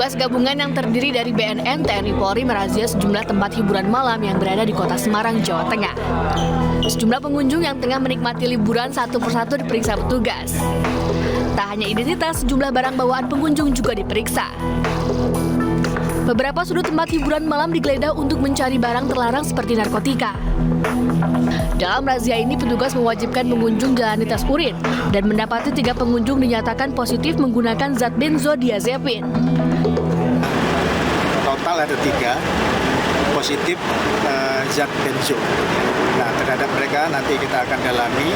Petugas gabungan yang terdiri dari BNN, TNI Polri merazia sejumlah tempat hiburan malam yang berada di Kota Semarang, Jawa Tengah. Sejumlah pengunjung yang tengah menikmati liburan satu persatu diperiksa petugas. Tak hanya identitas, sejumlah barang bawaan pengunjung juga diperiksa. Beberapa sudut tempat hiburan malam digeledah untuk mencari barang terlarang seperti narkotika. Dalam razia ini, petugas mewajibkan pengunjung jalani tes urin dan mendapati 3 pengunjung dinyatakan positif menggunakan zat benzodiazepin. Total ada 3 positif zat benzo. Nah, terhadap mereka nanti kita akan dalami.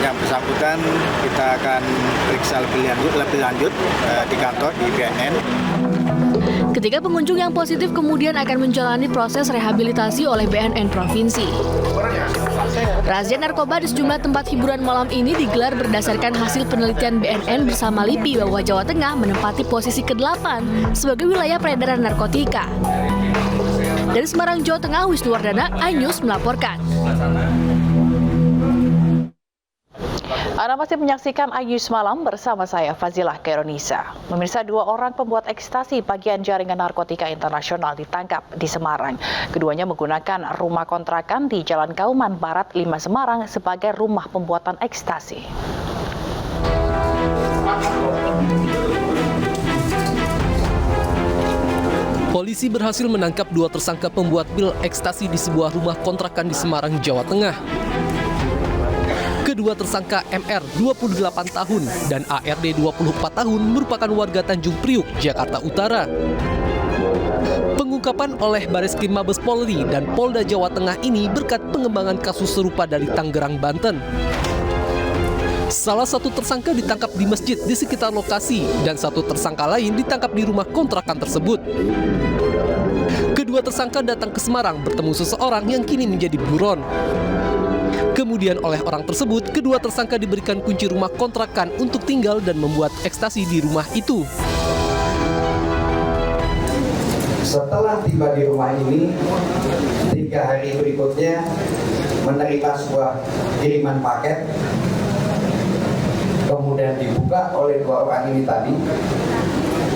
Yang bersangkutan kita akan periksa lebih lanjut di kantor di BNN. Ketiga pengunjung yang positif kemudian akan menjalani proses rehabilitasi oleh BNN Provinsi. Razia narkoba di sejumlah tempat hiburan malam ini digelar berdasarkan hasil penelitian BNN bersama LIPI bahwa Jawa Tengah menempati posisi ke-8 sebagai wilayah peredaran narkotika. Dari Semarang, Jawa Tengah, Wisnuwardana, iNews melaporkan. Anda masih menyaksikan iNews Malam bersama saya, Fazilah Kaironisa. Pemirsa, 2 orang pembuat ekstasi bagian jaringan narkotika internasional ditangkap di Semarang. Keduanya menggunakan rumah kontrakan di Jalan Kauman Barat 5 Semarang sebagai rumah pembuatan ekstasi. Polisi berhasil menangkap 2 tersangka pembuat pil ekstasi di sebuah rumah kontrakan di Semarang, Jawa Tengah. Kedua tersangka MR 28 tahun dan ARD 24 tahun merupakan warga Tanjung Priuk, Jakarta Utara. Pengungkapan oleh Bareskrim Mabes Polri dan Polda Jawa Tengah ini berkat pengembangan kasus serupa dari Tangerang, Banten. Salah satu tersangka ditangkap di masjid di sekitar lokasi dan 1 tersangka lain ditangkap di rumah kontrakan tersebut. Kedua tersangka datang ke Semarang bertemu seseorang yang kini menjadi buron. Kemudian oleh orang tersebut, kedua tersangka diberikan kunci rumah kontrakan untuk tinggal dan membuat ekstasi di rumah itu. Setelah tiba di rumah ini, 3 hari berikutnya menerima sebuah kiriman paket, kemudian dibuka oleh 2 orang ini tadi.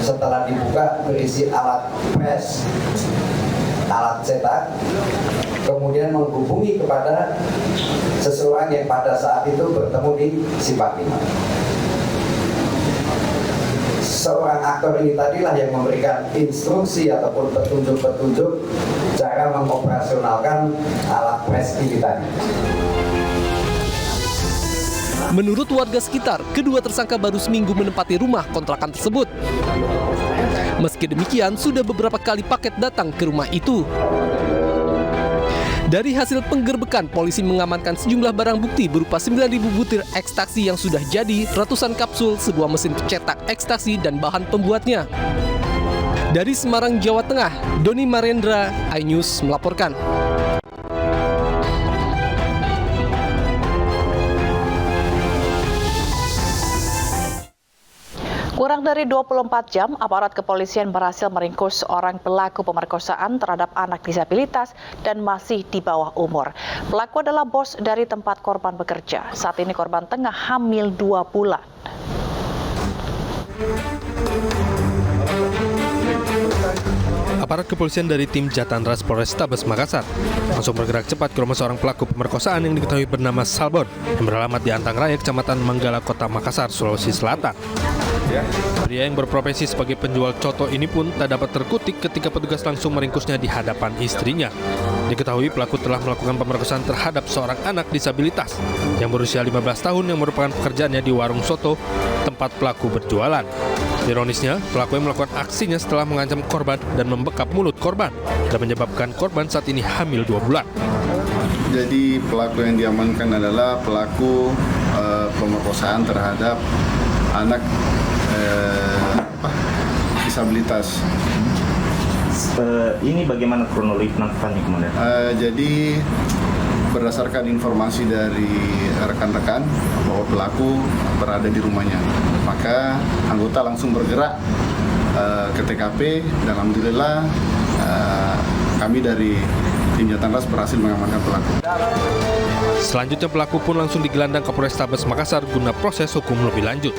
Setelah dibuka berisi alat pres, alat cetak, kemudian menghubungi kepada seseorang yang pada saat itu bertemu di Simpati. Seorang aktor ini tadilah yang memberikan instruksi ataupun petunjuk-petunjuk cara mengoperasionalkan alat pres ini tadi. Menurut warga sekitar, kedua tersangka baru seminggu menempati rumah kontrakan tersebut. Meski demikian, sudah beberapa kali paket datang ke rumah itu. Dari hasil penggerbekan, polisi mengamankan sejumlah barang bukti berupa 9.000 butir ekstasi yang sudah jadi, ratusan kapsul, sebuah mesin pencetak ekstasi, dan bahan pembuatnya. Dari Semarang, Jawa Tengah, Doni Marendra, iNews melaporkan. Kurang dari 24 jam, aparat kepolisian berhasil meringkus orang pelaku pemerkosaan terhadap anak disabilitas dan masih di bawah umur. Pelaku adalah bos dari tempat korban bekerja. Saat ini korban tengah hamil 2 bulan. Aparat kepolisian dari tim Jatanras Polrestabes Makassar langsung bergerak cepat ke rumah seorang pelaku pemerkosaan yang diketahui bernama Salbon yang beralamat di Antang Raya, Kecamatan Manggala, Kota Makassar, Sulawesi Selatan. Pria yang berprofesi sebagai penjual coto ini pun tak dapat terkutik ketika petugas langsung meringkusnya di hadapan istrinya. Diketahui pelaku telah melakukan pemerkosaan terhadap seorang anak disabilitas yang berusia 15 tahun yang merupakan pekerjaannya di warung soto tempat pelaku berjualan. Ironisnya, pelaku yang melakukan aksinya setelah mengancam korban dan membekap mulut korban dan menyebabkan korban saat ini hamil 2 bulan. Jadi pelaku yang diamankan adalah pelaku pemerkosaan terhadap anak disabilitas. Ini bagaimana kronologi penangkapannya kemarin? Jadi berdasarkan informasi dari rekan-rekan bahwa pelaku berada di rumahnya, maka anggota langsung bergerak ke TKP dan alhamdulillah kami dari tim Jatanras berhasil mengamankan pelaku. Selanjutnya pelaku pun langsung digelandang ke Polrestabes Makassar guna proses hukum lebih lanjut.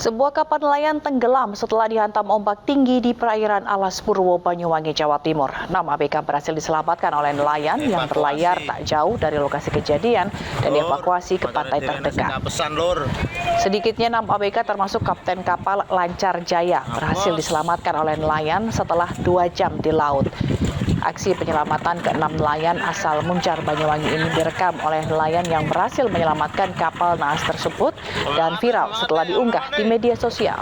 Sebuah kapal nelayan tenggelam setelah dihantam ombak tinggi di perairan Alas Purwo, Banyuwangi, Jawa Timur. 6 ABK berhasil diselamatkan oleh nelayan yang berlayar tak jauh dari lokasi kejadian dan dievakuasi ke pantai terdekat. Sedikitnya 6 ABK termasuk kapten kapal Lancar Jaya berhasil diselamatkan oleh nelayan setelah 2 jam di laut. Aksi penyelamatan ke-6 nelayan asal Muncar, Banyuwangi ini direkam oleh nelayan yang berhasil menyelamatkan kapal naas tersebut dan viral setelah diunggah di media sosial.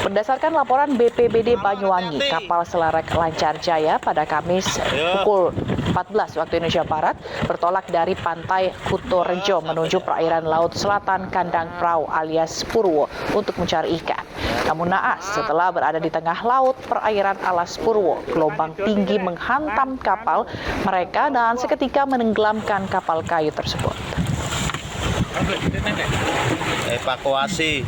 Berdasarkan laporan BPBD Banyuwangi, kapal selerek Lancar Jaya pada Kamis pukul 14 waktu Indonesia Barat bertolak dari pantai Kutorejo menuju perairan Laut Selatan Kandang Prau alias Purwo untuk mencari ikan. Namun naas setelah berada di tengah laut perairan Alas Purwo, gelombang tinggi menghantam kapal mereka dan seketika menenggelamkan kapal kayu tersebut. Evakuasi.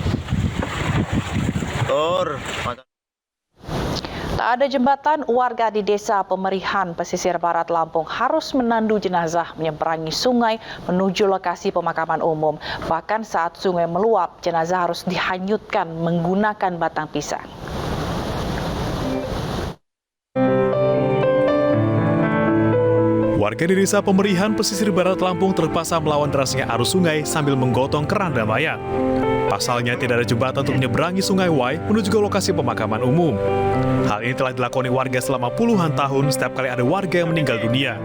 Tak ada jembatan, warga di Desa Pemerihan, Pesisir Barat Lampung harus menandu jenazah menyeberangi sungai menuju lokasi pemakaman umum. Bahkan saat sungai meluap, jenazah harus dihanyutkan menggunakan batang pisang. Warga di Desa Pemerihan, Pesisir Barat Lampung terpaksa melawan derasnya arus sungai sambil menggotong keranda mayat. Pasalnya tidak ada jembatan untuk menyeberangi Sungai Wai menuju ke lokasi pemakaman umum. Hal ini telah dilakoni warga selama puluhan tahun setiap kali ada warga yang meninggal dunia.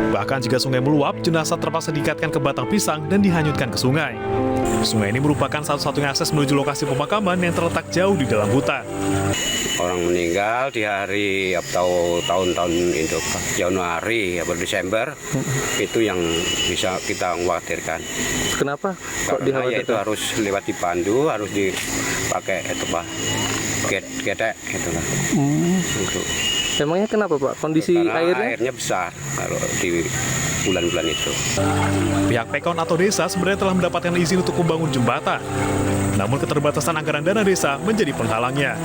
Bahkan jika sungai meluap, jenazah terpaksa diikatkan ke batang pisang dan dihanyutkan ke sungai. Sungai ini merupakan satu-satunya akses menuju lokasi pemakaman yang terletak jauh di dalam hutan. Orang meninggal di hari atau tahun-tahun itu Januari atau Desember itu yang bisa kita khawatirkan. Kenapa? Karena ya itu harus lewat dipandu, harus dipakai itu Pak getek gitu lah. Gitu. Emangnya kenapa Pak? Kondisi airnya besar kalau di bulan-bulan itu. Pihak Pekon atau desa sebenarnya telah mendapatkan izin untuk membangun jembatan. Namun keterbatasan anggaran dana desa menjadi penghalangnya.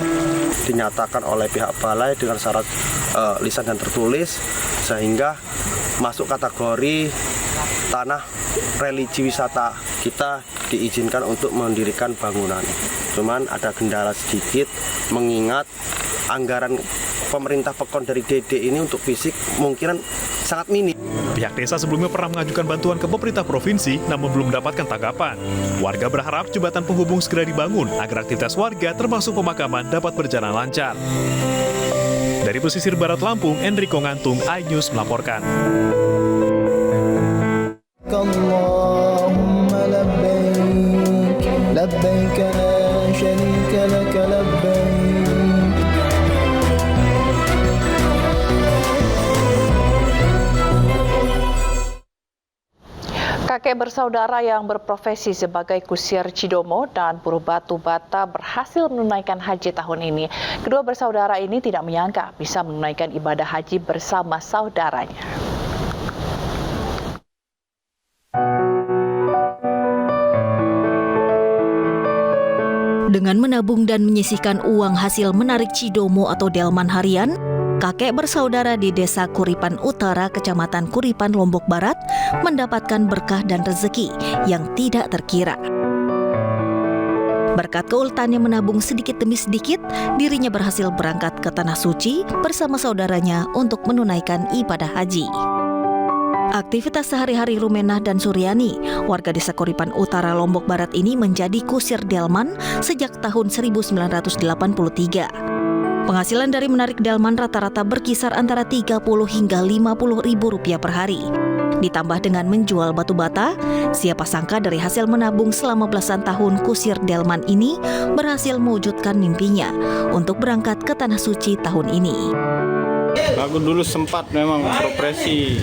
Dinyatakan oleh pihak balai dengan syarat lisan dan tertulis sehingga masuk kategori tanah religi wisata, kita diizinkan untuk mendirikan bangunan. Cuman ada kendala sedikit mengingat anggaran pemerintah Pekon dari DD ini untuk fisik mungkin sangat minim. Pihak desa sebelumnya pernah mengajukan bantuan ke pemerintah provinsi namun belum mendapatkan tanggapan. Warga berharap jembatan penghubung segera dibangun agar aktivitas warga termasuk pemakaman dapat berjalan lancar. Dari Pesisir Barat Lampung, Enrico Ngantung, iNews melaporkan. Allahumma labbaik, labbaik la syarika laka labbaik. Kakek bersaudara yang berprofesi sebagai kusir Cidomo dan buruh batu bata berhasil menunaikan haji tahun ini. Kedua bersaudara ini tidak menyangka bisa menunaikan ibadah haji bersama saudaranya. Dengan menabung dan menyisihkan uang hasil menarik Cidomo atau delman harian, kakek bersaudara di Desa Kuripan Utara, Kecamatan Kuripan, Lombok Barat, mendapatkan berkah dan rezeki yang tidak terkira. Berkat keuletannya menabung sedikit demi sedikit, dirinya berhasil berangkat ke Tanah Suci bersama saudaranya untuk menunaikan ibadah haji. Aktivitas sehari-hari Rumenah dan Suryani, warga Desa Kuripan Utara, Lombok Barat ini menjadi kusir delman sejak tahun 1983. Penghasilan dari menarik delman rata-rata berkisar antara 30 hingga 50 ribu rupiah per hari. Ditambah dengan menjual batu bata, siapa sangka dari hasil menabung selama belasan tahun kusir delman ini berhasil mewujudkan mimpinya untuk berangkat ke Tanah Suci tahun ini. Aku dulu sempat memang profesi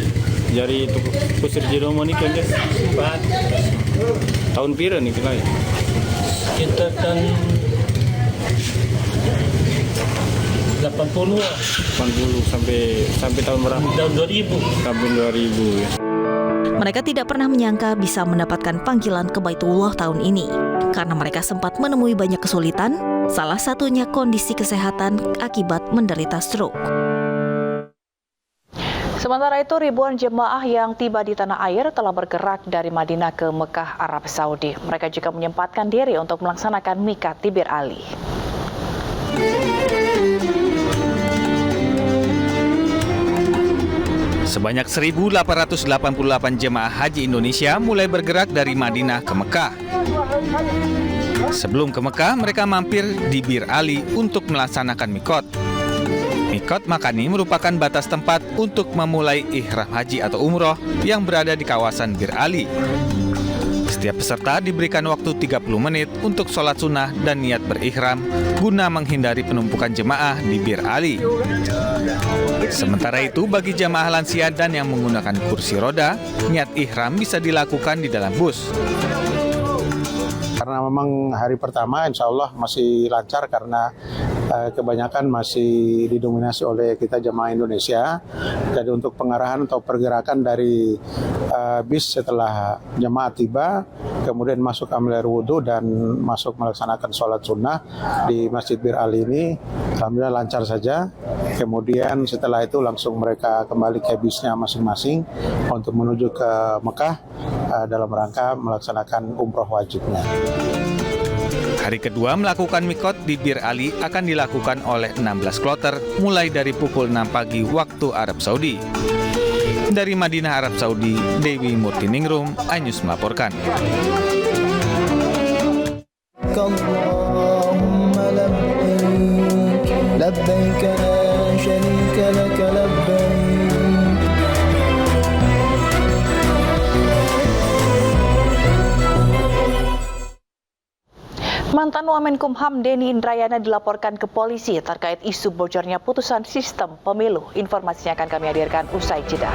jadi itu kusir Cidomo ini kan sempat tahun pira nih kita kan 80 sampai tahun berapa? Tahun 2000. Sampai 2000 ya. Mereka tidak pernah menyangka bisa mendapatkan panggilan ke Baitullah tahun ini karena mereka sempat menemui banyak kesulitan, salah satunya kondisi kesehatan akibat menderita stroke. Sementara itu, ribuan jemaah yang tiba di tanah air telah bergerak dari Madinah ke Mekah, Arab Saudi. Mereka juga menyempatkan diri untuk melaksanakan miqat di Bir Ali. Sebanyak 1.888 jemaah haji Indonesia mulai bergerak dari Madinah ke Mekah. Sebelum ke Mekah, mereka mampir di Bir Ali untuk melaksanakan miqat. Miqat Makani merupakan batas tempat untuk memulai ihram haji atau umroh yang berada di kawasan Bir Ali. Setiap peserta diberikan waktu 30 menit untuk sholat sunnah dan niat berihram guna menghindari penumpukan jemaah di Bir Ali. Sementara itu, bagi jemaah lansia dan yang menggunakan kursi roda, niat ihram bisa dilakukan di dalam bus. Karena memang hari pertama insya Allah masih lancar karena kebanyakan masih didominasi oleh kita jemaah Indonesia. Jadi untuk pengarahan atau pergerakan dari bis setelah jemaah tiba, kemudian masuk ambil wudhu dan masuk melaksanakan sholat sunnah di Masjid Bir Ali ini, alhamdulillah lancar saja. Kemudian setelah itu langsung mereka kembali ke bisnya masing-masing untuk menuju ke Mekah dalam rangka melaksanakan umroh wajibnya. Hari kedua melakukan miqat di Bir Ali akan dilakukan oleh 16 kloter mulai dari pukul 6 pagi waktu Arab Saudi. Dari Madinah, Arab Saudi, Dewi Murtiningrum, iNews melaporkan. Mantan Wamenkumham Denny Indrayana dilaporkan ke polisi terkait isu bocornya putusan sistem pemilu. Informasinya akan kami hadirkan usai jeda.